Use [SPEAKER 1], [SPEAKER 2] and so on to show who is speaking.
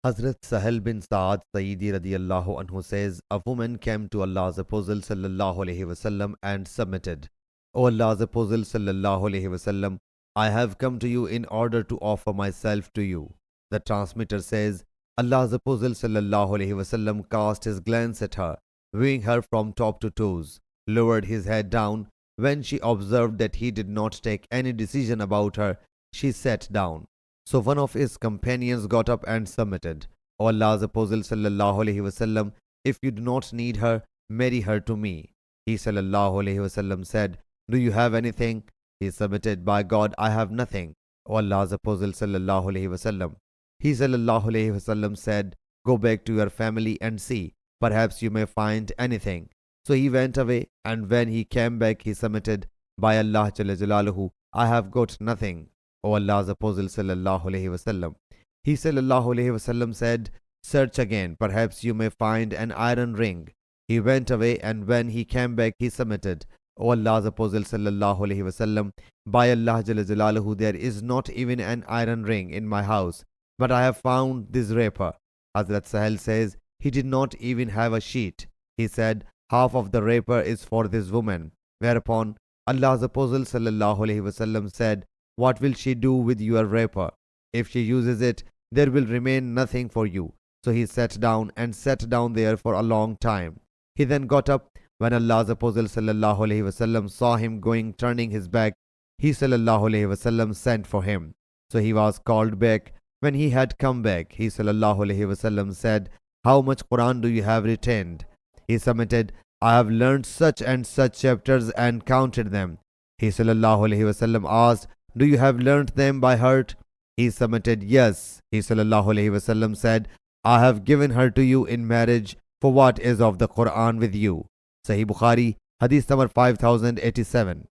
[SPEAKER 1] Hazrat Sahel bin Sa'ad Sayyidi radiyallahu anhu says, a woman came to Allah's Apostle sallallahu alaihi wasallam and submitted, O Allah's Apostle sallallahu alaihi wasallam, I have come to you in order to offer myself to you. The transmitter says, Allah's Apostle sallallahu alaihi wasallam cast his glance at her, viewing her from top to toes, lowered his head down. When she observed that he did not take any decision about her, she sat down. So one of his companions got up and submitted. O Allah's Apostle sallallahu alaihi wasallam, if you do not need her, marry her to me. He sallallahu alaihi wasallam said, do you have anything? He submitted, by God, I have nothing. O Allah's Apostle sallallahu alaihi wasallam. He sallallahu alaihi wasallam said, go back to your family and see, perhaps you may find anything. So he went away, and when he came back, he submitted, by Allah Jalla Jalaluhu, I have got nothing. O Allah's Apostle sallallahu alaihi wasallam. He sallallahu alaihi wasallam said, search again, perhaps you may find an iron ring. He went away, and when he came back, he submitted, O Allah's Apostle sallallahu alaihi wasallam, by Allah Jalla Jalaluhu, there is not even an iron ring in my house, but I have found this wrapper. Hazrat Sahel says, he did not even have a sheet. He said, half of the wrapper is for this woman. Whereupon Allah's Apostle sallallahu alaihi wasallam said, what will she do with your wrapper? If she uses it, there will remain nothing for you. So he sat down and sat down there for a long time. He then got up. When Allah's Apostle sallallahu alaihi wasallam saw him going, turning his back, he sallallahu alaihi wasallam sent for him. So he was called back. When he had come back, he sallallahu alaihi wasallam said, how much Quran do you have retained? He submitted, I have learned such and such chapters and counted them. He sallallahu alaihi wasallam asked, do you have learnt them by heart? He submitted, yes. He sallallahu alaihi wasallam said, I have given her to you in marriage for what is of the Quran with you. Sahih Bukhari, Hadith number 5087.